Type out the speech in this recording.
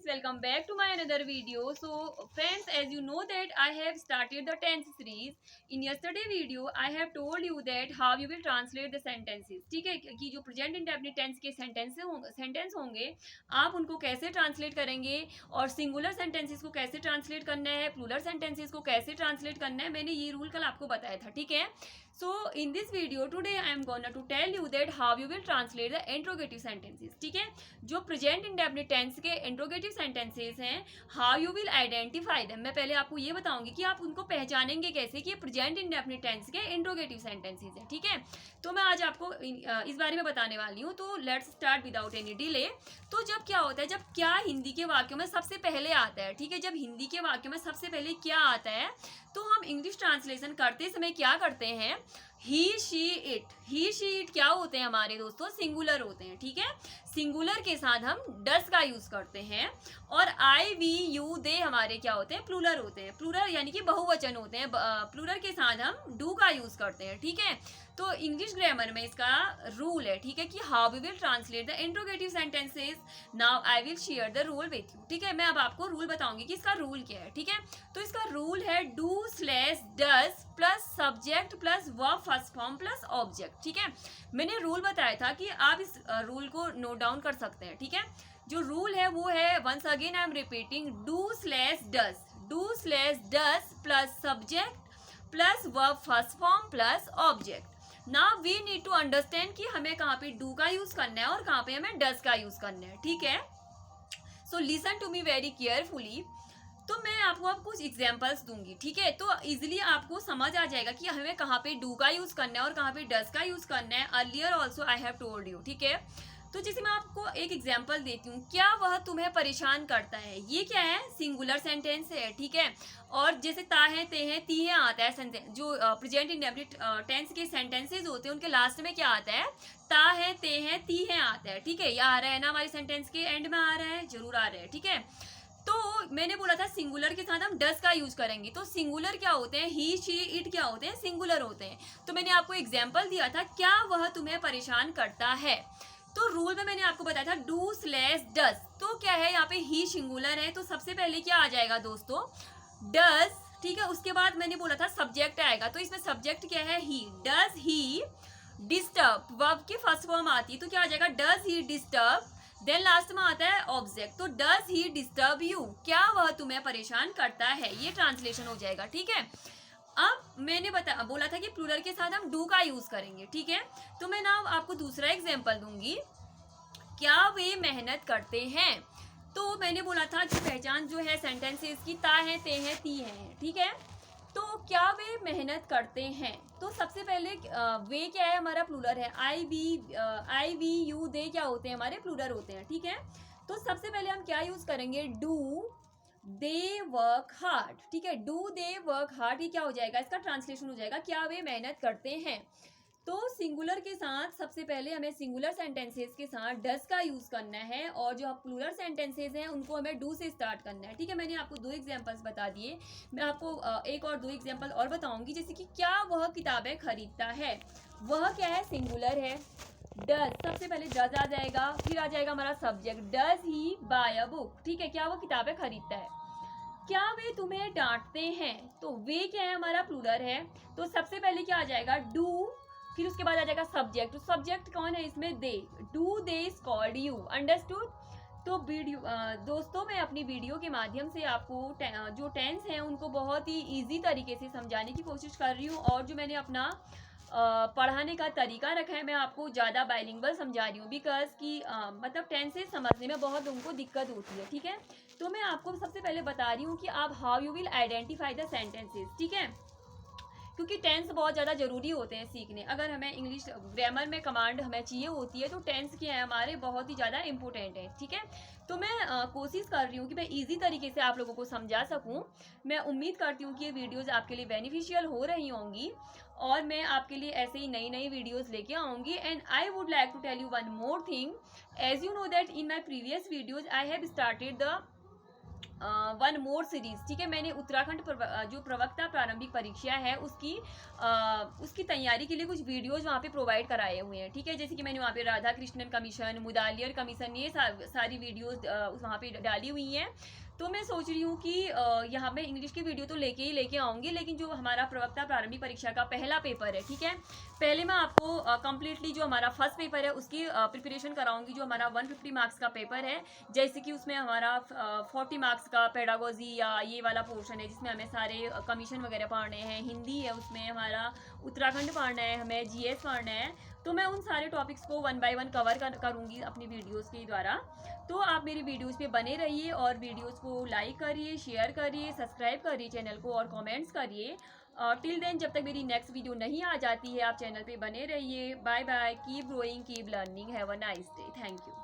welcome back to my another video. So friends, as you know that I have started the tense series. In yesterday video I have told you that how you will translate the sentences. ठीक है कि जो present indefinite tense के sentence होंगे आप उनको कैसे translate करेंगे और सिंगुलर सेंटेंसेस को कैसे ट्रांसलेट करना है, प्लूरल सेंटेंसेस को कैसे ट्रांसलेट करना है, मैंने ये रूल कल आपको बताया था. ठीक है. So in this video today I am gonna to tell you that how you will translate the interrogative sentences. ठीक है. जो प्रेजेंट इंडेफिनिट टेंस के इंट्रोगेटिव सेंटेंसेस हैं, how you will identify them. मैं पहले आपको ये बताऊंगी कि आप उनको पहचानेंगे कैसे कि प्रेजेंट इंडेफिनिट टेंस के इंट्रोगेटिव सेंटेंसेस हैं. ठीक है. तो मैं आज आपको इस बारे में बताने वाली हूँ. तो let's start without any delay. तो जब क्या होता है, जब क्या हिंदी के वाक्यों में सबसे पहले आता है. ठीक है. जब हिंदी के वाक्यों में सबसे पहले क्या आता है तो हम इंग्लिश ट्रांसलेशन करते समय क्या करते हैं, he she it. He she it क्या होते हैं हमारे दोस्तों, सिंगुलर होते हैं. ठीक है. सिंगुलर के साथ हम डस का यूज करते हैं और आई वी यू दे हमारे क्या होते हैं, प्लूरल होते हैं. प्लूरल यानी कि बहुवचन होते हैं. प्लूरल के साथ हम डू का यूज करते हैं. ठीक है. तो इंग्लिश ग्रामर में इसका रूल है. ठीक है कि how we will translate the interrogative sentences. Now I will share the rule with you. ठीक है. मैं अब आपको रूल बताऊंगी कि इसका रूल क्या है. ठीक है. तो इसका रूल है do slash does plus subject plus verb first form plus object. ठीक है. मैंने रूल बताया था कि आप इस रूल को नोट डाउन कर सकते हैं. ठीक है. जो रूल है वो है, once again I am repeating, do slash does. Do slash does plus subject plus verb first form plus object. Now we need to understand कि हमें कहाँ पे डू का यूज करना है और कहाँ पे हमें डस का यूज करना है. ठीक है. So listen to me very carefully. तो मैं आपको अब कुछ एग्जांपल्स दूंगी. ठीक है. तो इजीली आपको समझ आ जाएगा कि हमें कहाँ पे डू का यूज करना है और कहाँ पे डस का यूज करना है. Earlier also I have told you. ठीक है. तो जैसे मैं आपको एक एग्जांपल देती हूँ, क्या वह तुम्हें परेशान करता है. ये क्या है, सिंगुलर सेंटेंस है. ठीक है. और जैसे ता है, ते हैं, ती हैं आता है सेंटेंस. जो प्रेजेंट इंडेफिनिट टेंस के सेंटेंसेज होते हैं उनके लास्ट में क्या आता है, ता है, ते हैं, ती हैं आता है. ठीक है. ये आ रहा है ना हमारे सेंटेंस के एंड में, आ रहा है, जरूर आ रहा है. ठीक है. तो मैंने बोला था सिंगुलर के साथ हम डस का यूज करेंगे. तो सिंगुलर क्या होते हैं, ही शी इट क्या होते हैं, सिंगुलर होते हैं. तो मैंने आपको एग्जांपल दिया था, क्या वह तुम्हें परेशान करता है. तो रूल में मैंने आपको बताया था डू स्लैश डस. तो क्या है, यहाँ पे ही सिंगुलर है तो सबसे पहले क्या आ जाएगा दोस्तों, डस. ठीक है. उसके बाद मैंने बोला था सब्जेक्ट आएगा. तो इसमें सब्जेक्ट क्या है, ही. डस ही डिस्टर्ब, वर्ब की फर्स्ट फॉर्म आती है तो क्या आ जाएगा, डस ही डिस्टर्ब. देन लास्ट में आता है ऑब्जेक्ट. तो डज ही डिस्टर्ब यू, क्या वह तुम्हें परेशान करता है, ये ट्रांसलेशन हो जाएगा. ठीक है. अब मैंने बोला था कि प्लूरल के साथ हम डू का यूज करेंगे. ठीक है. तो मैं ना आपको दूसरा एग्जांपल दूंगी, क्या वे मेहनत करते हैं. तो मैंने बोला था कि पहचान जो है सेंटेंसेस की, ता है, ते हैं, ती हैं. ठीक है. तो क्या वे मेहनत करते हैं. तो सबसे पहले वे क्या है, हमारा प्लूरल है. आई वी यू दे क्या होते हैं, हमारे प्लूरल होते हैं. ठीक है. तो सबसे पहले हम क्या यूज करेंगे, डू दे वर्क हार्ड. ठीक है. डू दे वर्क हार्ड, ये क्या हो जाएगा, इसका ट्रांसलेशन हो जाएगा क्या वे मेहनत करते हैं. तो सिंगुलर के साथ सबसे पहले हमें सिंगुलर सेंटेंसेस के साथ डस का यूज करना है और जो प्लूरल सेंटेंसेस हैं उनको हमें डू से स्टार्ट करना है. ठीक है. मैंने आपको दो एग्जांपल्स बता दिए. मैं आपको एक और दो एग्जांपल और बताऊंगी. जैसे कि क्या वह किताबें खरीदता है. वह क्या है, सिंगुलर है. डस, सबसे पहले डस आ जाएगा, फिर आ जाएगा हमारा subject, does he buy a book. ठीक है. क्या वो किताबें खरीदता है. क्या वे तुम्हें डांटते हैं. तो वे क्या है, हमारा प्लूरल है. तो सबसे पहले क्या आ जाएगा, डू, फिर उसके बाद आ जाएगा सब्जेक्ट. तो सब्जेक्ट कौन है इसमें, they. Do they scold you. Understood. तो वीडियो दोस्तों, मैं अपनी वीडियो के माध्यम से आपको जो टेंस हैं उनको बहुत ही इजी तरीके से समझाने की कोशिश कर रही हूँ. और जो मैंने अपना पढ़ाने का तरीका रखा है, मैं आपको ज़्यादा बाइलिंगुअल समझा रही हूँ. बिकॉज कि मतलब टेंसेस समझने में बहुत उनको दिक्कत होती है. ठीक है. तो मैं आपको सबसे पहले बता रही हूँ कि आप how you will identify the sentences. ठीक है. क्योंकि टेंस बहुत ज़्यादा ज़रूरी होते हैं सीखने. अगर हमें इंग्लिश ग्रामर में कमांड हमें चाहिए होती है तो टेंस के हमारे बहुत ही ज़्यादा इंपॉर्टेंट है. ठीक है. तो मैं कोशिश कर रही हूँ कि मैं इजी तरीके से आप लोगों को समझा सकूँ. मैं उम्मीद करती हूँ कि ये वीडियोज़ आपके लिए बेनिफिशियल हो रही होंगी और मैं आपके लिए ऐसे ही नई नई वीडियोज़ लेके आऊँगी. And I would like to tell you one more thing. As you know that in my previous videos I have started the one more series, ठीक है। मैंने उत्तराखंड जो प्रवक्ता प्रारंभिक परीक्षा है उसकी तैयारी के लिए कुछ वीडियोज वहाँ पे प्रोवाइड कराए हुए हैं, ठीक है। जैसे कि मैंने वहाँ पे राधा कृष्णन कमीशन, मुदालियर कमीशन, ये सारी वीडियोज वहाँ पे डाली हुई हैं। तो मैं सोच रही हूँ कि यहाँ मैं इंग्लिश की वीडियो तो लेके आऊँगी, लेकिन जो हमारा प्रवक्ता प्रारंभिक परीक्षा का पहला पेपर है, ठीक है, पहले मैं आपको कंप्लीटली जो हमारा फर्स्ट पेपर है उसकी प्रिपरेशन कराऊंगी। जो हमारा 150 मार्क्स का पेपर है, जैसे कि उसमें हमारा 40 मार्क्स का पेडागोजी या ये वाला पोर्शन है जिसमें हमें सारे कमीशन वगैरह पढ़ने हैं, हिंदी है उसमें हमारा, उत्तराखंड पढ़ना है, हमें जीएस पढ़ना है। तो मैं उन सारे टॉपिक्स को 1 बाय 1 कवर करूँगी अपनी वीडियोज़ के द्वारा। तो आप मेरी वीडियोज़ पे बने रहिए और वीडियोज़ को लाइक करिए, शेयर करिए, सब्सक्राइब करिए चैनल को और कमेंट्स करिए। टिल देन, जब तक मेरी नेक्स्ट वीडियो नहीं आ जाती है, आप चैनल पे बने रहिए। Bye bye, keep growing, keep learning, have a nice day, thank you.